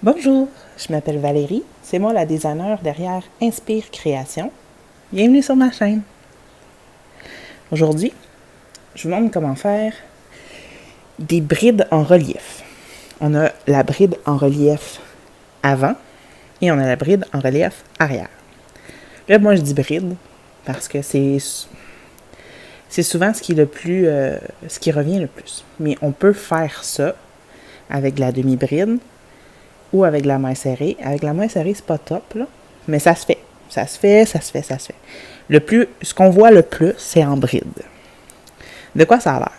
Bonjour, je m'appelle Valérie, c'est moi la designer derrière Inspire Création. Bienvenue sur ma chaîne. Aujourd'hui, je vous montre comment faire des brides en relief. On a la bride en relief avant et on a la bride en relief arrière. Là, moi je dis bride parce que c'est souvent ce qui est le plus, ce qui revient le plus. Mais on peut faire ça avec de la demi-bride ou avec de la main serrée. Avec la main serrée, c'est pas top, là, mais ça se fait. Ça se fait. Ce qu'on voit le plus, c'est en bride. De quoi ça a l'air?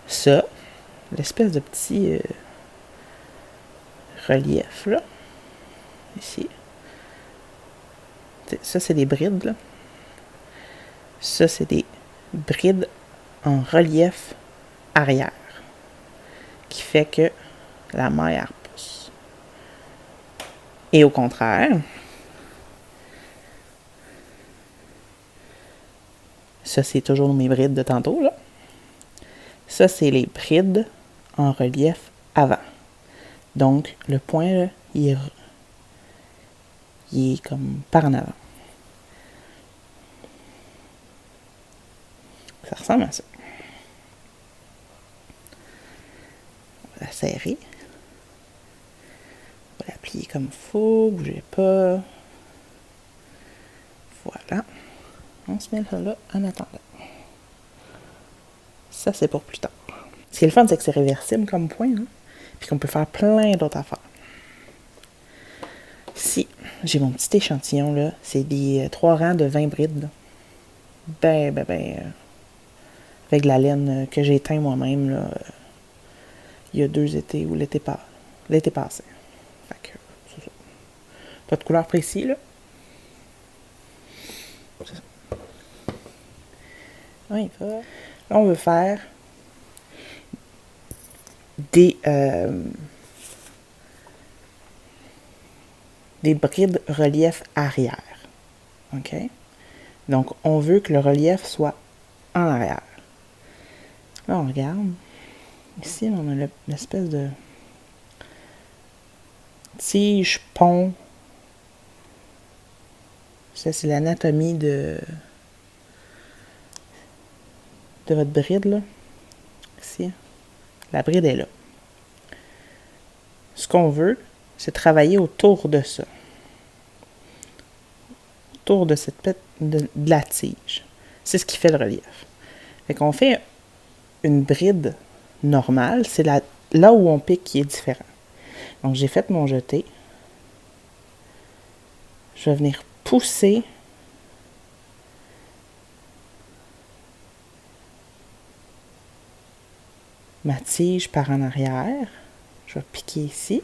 Ça, l'espèce de petit relief, là, ici. Ça, c'est des brides, là. Ça, c'est des brides en relief arrière, qui fait que la maille, elle repousse. Et au contraire, ça, c'est toujours mes brides de tantôt, là. Ça, c'est les brides en relief avant. Donc, le point, là, il est comme par en avant. Ça ressemble à ça. On va la serrer. On va la plier comme il faut. Bougez pas. Voilà. On se met ça là en attendant. Ça, c'est pour plus tard. Ce qui est le fun, c'est que c'est réversible comme point. Hein? Puis qu'on peut faire plein d'autres affaires. Ici, j'ai mon petit échantillon, là. C'est des 3 rangs de 20 brides, là. Avec de la laine que j'ai teint moi-même, là. Il y a 2 étés ou l'été passé. Fait que, c'est ça. Pas de couleur précise, là. C'est ça. On y va. Là, on veut faire des brides relief arrière. OK? Donc, on veut que le relief soit en arrière. Là, on regarde. Ici, on a l'espèce de tige, pont. Ça, c'est l'anatomie de votre bride, là. Ici. La bride est là. Ce qu'on veut, c'est travailler autour de ça. Autour de de la tige. C'est ce qui fait le relief. Fait qu'on fait une bride normale. C'est là où on pique qui est différent. Donc, j'ai fait mon jeté. Je vais venir pousser ma tige par en arrière. Je vais piquer ici.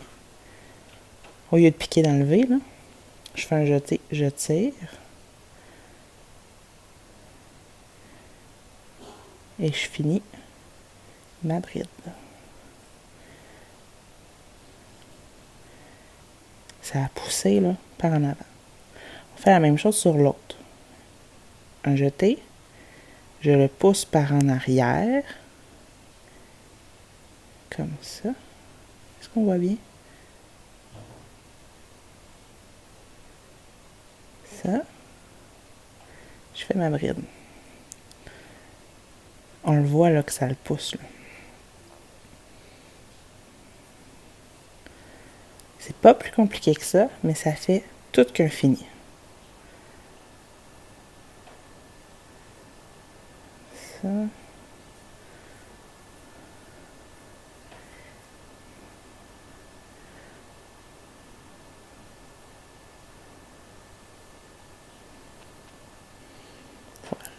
Au lieu de piquer dans le V, là, je fais un jeté, je tire. Et je finis ma bride. Ça a poussé là, par en avant. On fait la même chose sur l'autre. Un jeté. Je le pousse par en arrière. Comme ça. Est-ce qu'on voit bien? Ça. Je fais ma bride. On le voit là que ça le pousse. Là. C'est pas plus compliqué que ça, mais ça fait tout qu'un fini. Ça.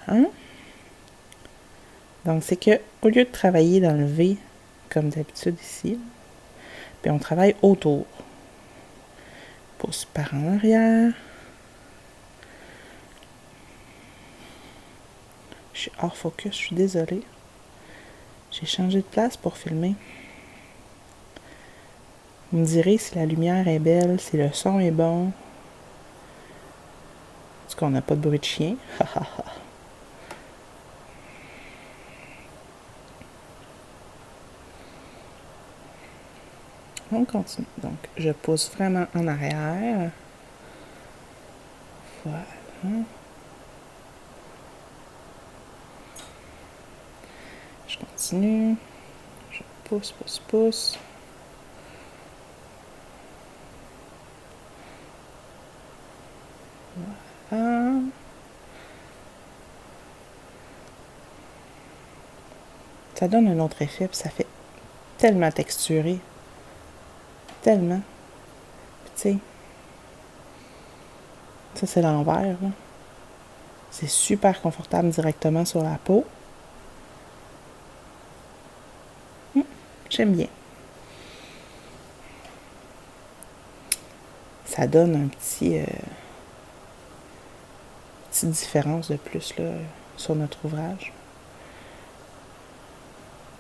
Voilà. Donc, c'est que au lieu de travailler dans le V, comme d'habitude ici, puis on travaille autour. Pousse par en arrière. Je suis hors focus, je suis désolée. J'ai changé de place pour filmer. Vous me direz si la lumière est belle, si le son est bon. Est-ce qu'on n'a pas de bruit de chien? On continue. Donc, je pousse vraiment en arrière. Voilà. Je continue. Je pousse, pousse, pousse. Voilà. Ça donne un autre effet, puis ça fait tellement texturé. Tellement. Tu sais, ça c'est l'envers. C'est super confortable directement sur la peau. J'aime bien. Ça donne un petite différence de plus là, sur notre ouvrage.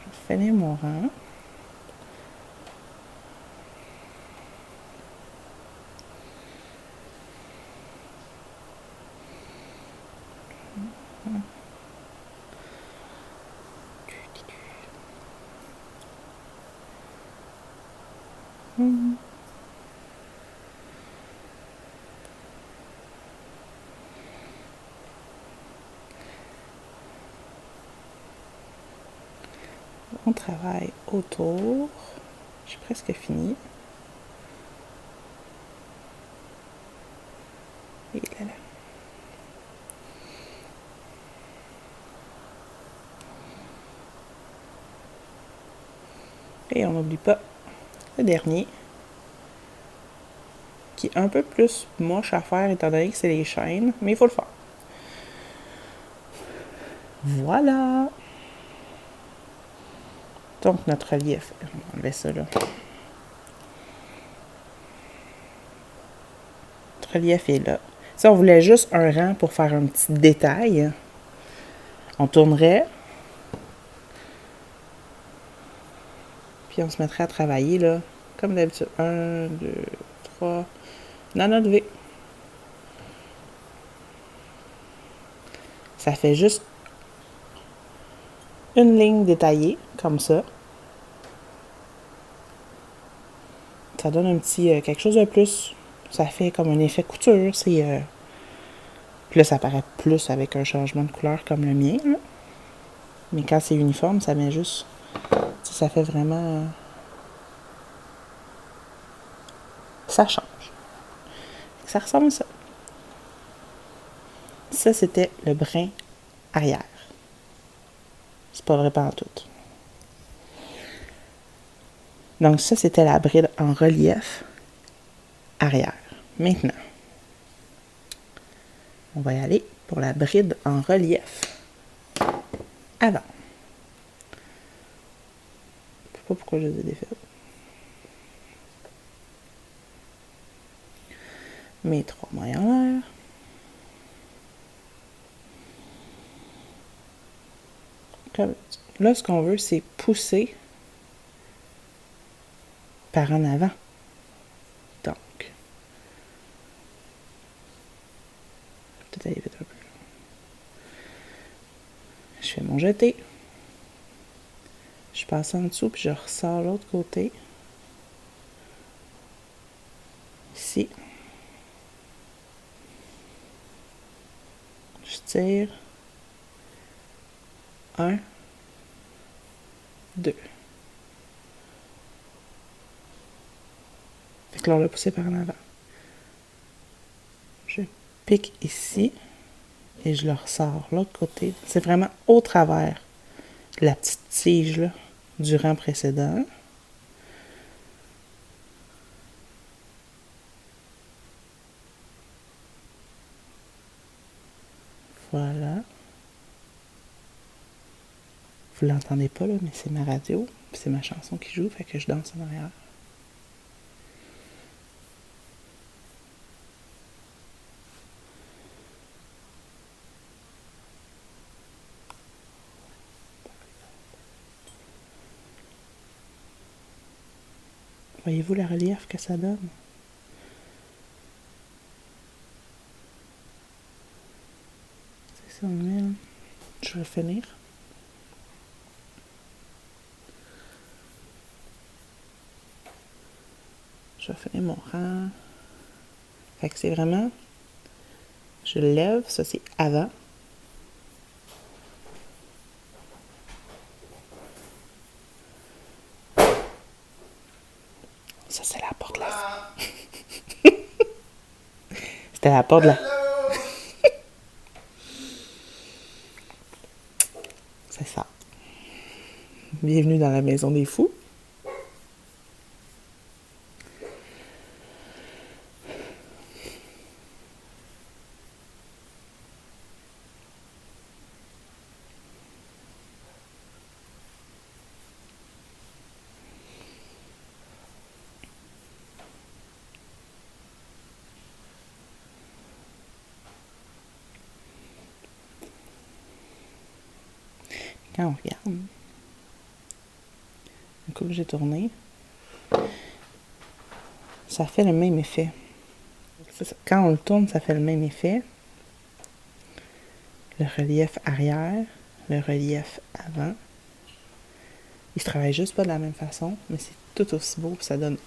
Je vais finir mon rang. On travaille autour. J'ai presque fini. Et là, là. Et on n'oublie pas le dernier, qui est un peu plus moche à faire étant donné que c'est les chaînes, mais il faut le faire. Voilà! Donc, notre relief, on va enlever ça là. Notre relief est là. Si on voulait juste un rang pour faire un petit détail, on tournerait. Puis on se mettrait à travailler là, comme d'habitude. 1, 2, 3. Dans notre V. Ça fait juste une ligne détaillée, comme ça. Ça donne un petit quelque chose de plus. Ça fait comme un effet couture. Puis là, ça paraît plus avec un changement de couleur comme le mien. Là. Mais quand c'est uniforme, ça met juste... Ça fait vraiment... ça change. Ça ressemble à ça. Ça, c'était le brin arrière. C'est pas vrai pantoute. Donc ça, c'était la bride en relief arrière. Maintenant, on va y aller pour la bride en relief avant. Je sais pas pourquoi je les ai défaites. Mes 3 mailles en l'air. Comme... Là, ce qu'on veut, c'est pousser par en avant. Donc, peut-être aller vite un peu. Je fais mon jeté. Je passe en dessous, puis je ressors l'autre côté. Ici. Je tire. 1, 2. Fait que là, on l'a poussé par en avant. Je pique ici et je le ressors l'autre côté. C'est vraiment au travers de la petite tige là, du rang précédent. Voilà. Vous l'entendez pas là, mais c'est ma radio, puis c'est ma chanson qui joue, fait que je danse en arrière. Voyez-vous le relief que ça donne? C'est ça, je vais finir. Je vais finir mon rang. Fait que c'est vraiment... Je lève, ça c'est avant. Ça c'est la porte là. C'était la porte là. C'est ça. Bienvenue dans la maison des fous. Quand on regarde, un coup que j'ai tourné, ça fait le même effet. Quand on le tourne, ça fait le même effet. Le relief arrière, le relief avant. Ils se travaillent juste pas de la même façon, mais c'est tout aussi beau, puis ça donne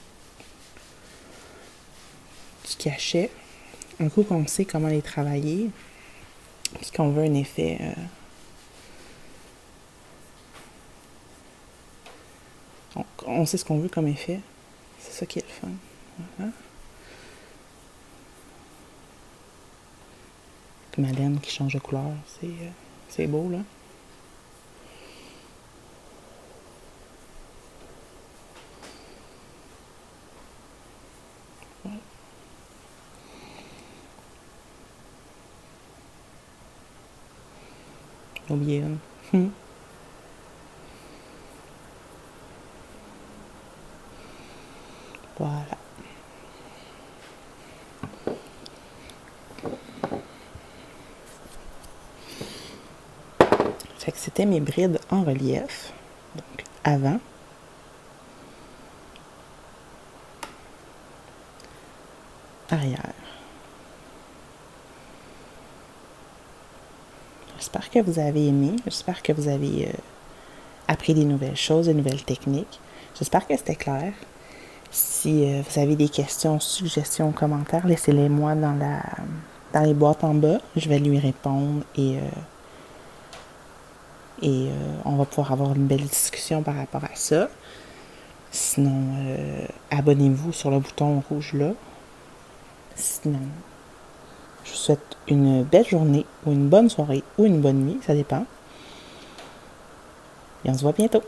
du cachet. Un coup qu'on sait comment les travailler, puis qu'on veut un effet... on sait ce qu'on veut comme effet. C'est ça qui est le fun. Voilà. Ma laine qui change de couleur, c'est beau, là. Voilà. Oublié une. Voilà. Fait que c'était mes brides en relief. Donc, avant. Arrière. J'espère que vous avez aimé. J'espère que vous avez appris des nouvelles choses, des nouvelles techniques. J'espère que c'était clair. Si vous avez des questions, suggestions, commentaires, laissez-les moi dans les boîtes en bas. Je vais lui répondre et on va pouvoir avoir une belle discussion par rapport à ça. Sinon, abonnez-vous sur le bouton rouge là. Sinon, je vous souhaite une belle journée ou une bonne soirée ou une bonne nuit, ça dépend. Et on se voit bientôt.